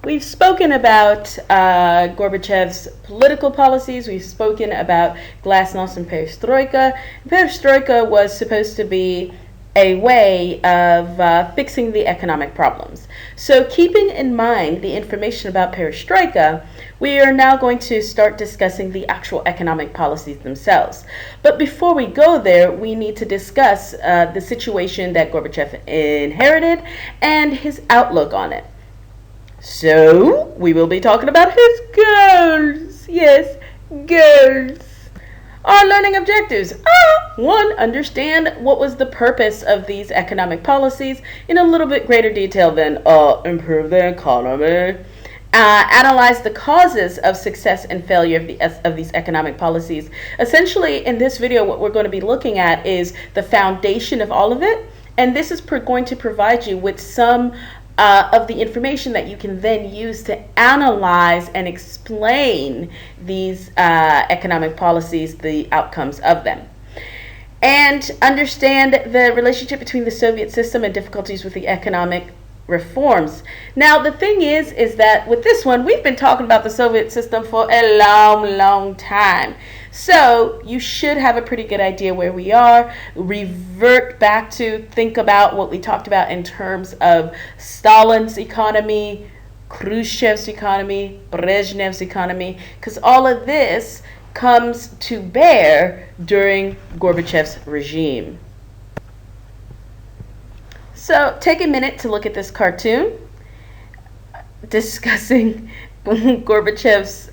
We've spoken about Gorbachev's political policies. We've spoken about glasnost and perestroika. Perestroika was supposed to be a way of fixing the economic problems. So keeping in mind the information about perestroika, we are now going to start discussing the actual economic policies themselves. But before we go there, we need to discuss the situation that Gorbachev inherited and his outlook on it. So, we will be talking about his goals. Yes, goals. Our learning objectives. 1. Understand what was the purpose of these economic policies in a little bit greater detail than improve the economy. Analyze the causes of success and failure of these economic policies. Essentially, in this video, what we're going to be looking at is the foundation of all of it. And this is going to provide you with some of the information that you can then use to analyze and explain these economic policies, the outcomes of them. And understand the relationship between the Soviet system and difficulties with the economic reforms. Now, the thing is that with this one, we've been talking about the Soviet system for a long time. So you should have a pretty good idea where we are. Revert back to think about what we talked about in terms of Stalin's economy, Khrushchev's economy, Brezhnev's economy, because all of this comes to bear during Gorbachev's regime. So take a minute to look at this cartoon discussing Gorbachev's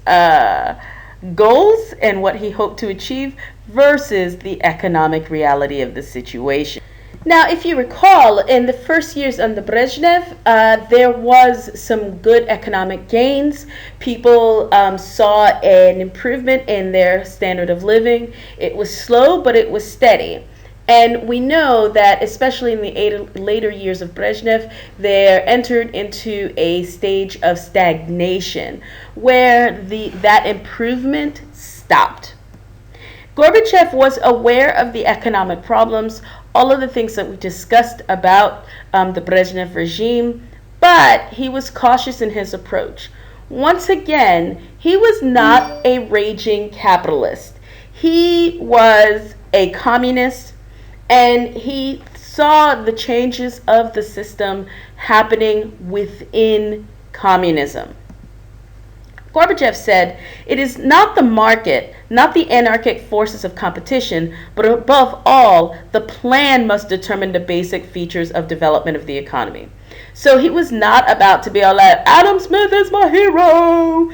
goals and what he hoped to achieve versus the economic reality of the situation. Now, if you recall, in the first years under Brezhnev, there was some good economic gains. People saw an improvement in their standard of living. It was slow, but it was steady. And we know that, especially in the later years of Brezhnev, they entered into a stage of stagnation where that improvement stopped. Gorbachev was aware of the economic problems, all of the things that we discussed about the Brezhnev regime, but he was cautious in his approach. Once again, he was not a raging capitalist. He was a communist, and he saw the changes of the system happening within communism. Gorbachev said, "It is not the market, not the anarchic forces of competition, but above all, the plan must determine the basic features of development of the economy." So he was not about to be all like, Adam Smith is my hero.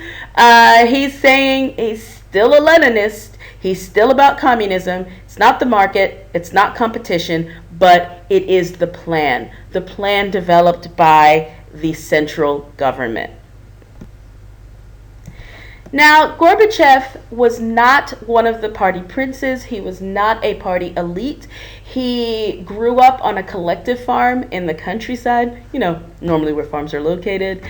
He's saying he's still a Leninist. He's still about communism. It's not the market. It's not competition, but it is the plan developed by the central government. Now, Gorbachev was not one of the party princes. He was not a party elite. He grew up on a collective farm in the countryside, normally where farms are located.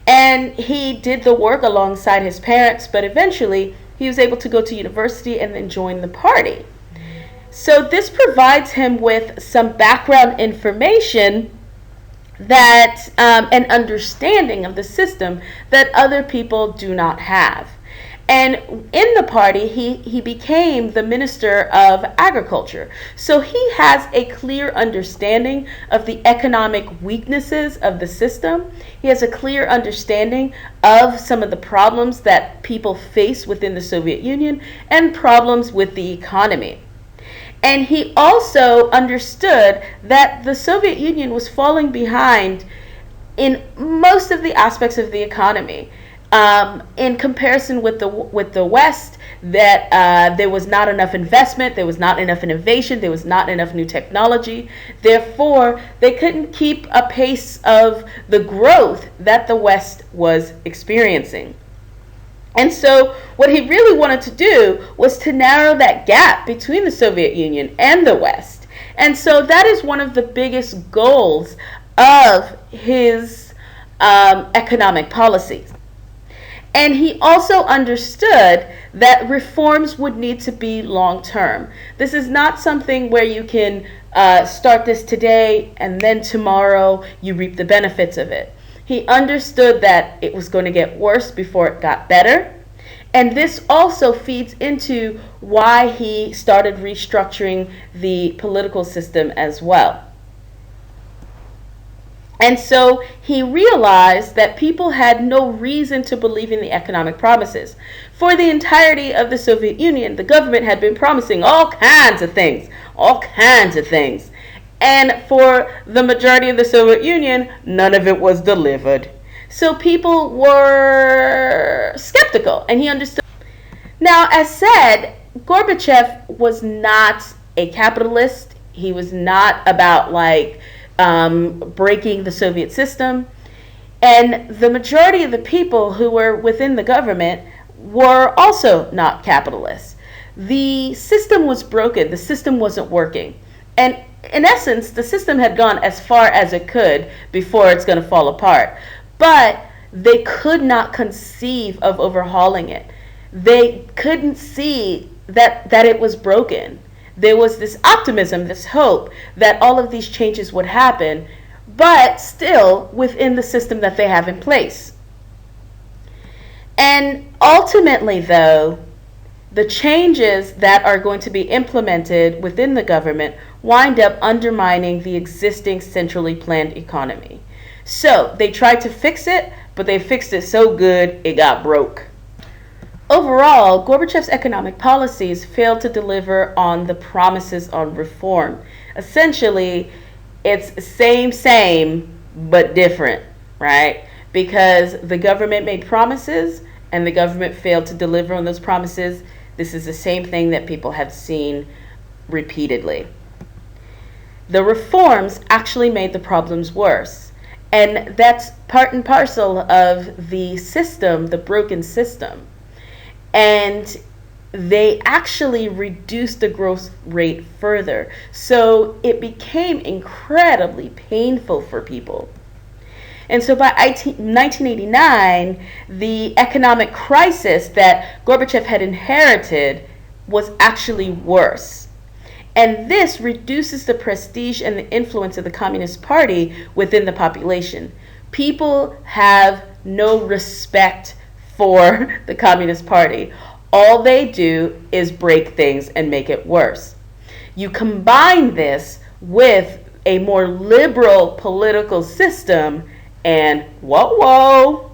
And he did the work alongside his parents, but eventually he was able to go to university and then join the party. So this provides him with some background information that an understanding of the system that other people do not have. And in the party, he became the Minister of Agriculture. So he has a clear understanding of the economic weaknesses of the system. He has a clear understanding of some of the problems that people face within the Soviet Union and problems with the economy. And he also understood that the Soviet Union was falling behind in most of the aspects of the economy. In comparison with the West, that there was not enough investment, there was not enough innovation, there was not enough new technology. Therefore, they couldn't keep a pace of the growth that the West was experiencing. And so what he really wanted to do was to narrow that gap between the Soviet Union and the West. And so that is one of the biggest goals of his economic policies. And he also understood that reforms would need to be long-term. This is not something where you can start this today and then tomorrow you reap the benefits of it. He understood that it was going to get worse before it got better. And this also feeds into why he started restructuring the political system as well. And so he realized that people had no reason to believe in the economic promises. For the entirety of the Soviet Union, the government had been promising all kinds of things, all kinds of things. And for the majority of the Soviet Union, none of it was delivered. So people were skeptical, and he understood. Now, as said, Gorbachev was not a capitalist. He was not about breaking the Soviet system. And the majority of the people who were within the government were also not capitalists. The system was broken. The system wasn't working. And in essence, the system had gone as far as it could before it's going to fall apart. But they could not conceive of overhauling it. They couldn't see that it was broken. There was this optimism, this hope that all of these changes would happen, but still within the system that they have in place. And ultimately, though, the changes that are going to be implemented within the government wind up undermining the existing centrally planned economy. So they tried to fix it, but they fixed it so good it got broke. Overall, Gorbachev's economic policies failed to deliver on the promises on reform. Essentially, it's same, but different, right? Because the government made promises and the government failed to deliver on those promises. This is the same thing that people have seen repeatedly. The reforms actually made the problems worse. And that's part and parcel of the system, the broken system. And they actually reduced the growth rate further. So it became incredibly painful for people. And so by 1989, the economic crisis that Gorbachev had inherited was actually worse. And this reduces the prestige and the influence of the Communist Party within the population. People have no respect for the Communist Party. All they do is break things and make it worse. You combine this with a more liberal political system, and whoa.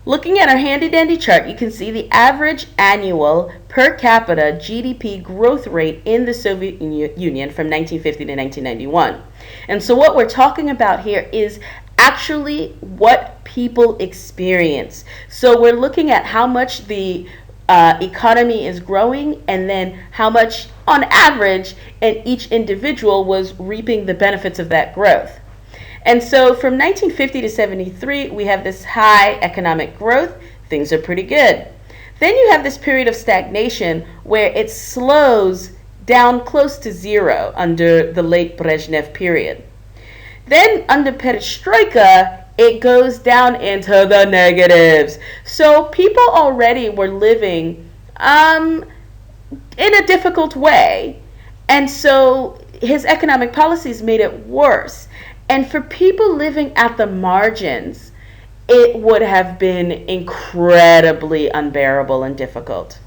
Looking at our handy-dandy chart, you can see the average annual per capita GDP growth rate in the Soviet Union from 1950 to 1991. And so what we're talking about here is actually what people experience. So we're looking at how much the economy is growing, and then how much on average and each individual was reaping the benefits of that growth. And so from 1950 to 73, we have this high economic growth. Things are pretty good. Then you have this period of stagnation where it slows down close to zero under the late Brezhnev period. Then under Perestroika, it goes down into the negatives. So people already were living in a difficult way. And so his economic policies made it worse. And for people living at the margins, it would have been incredibly unbearable and difficult.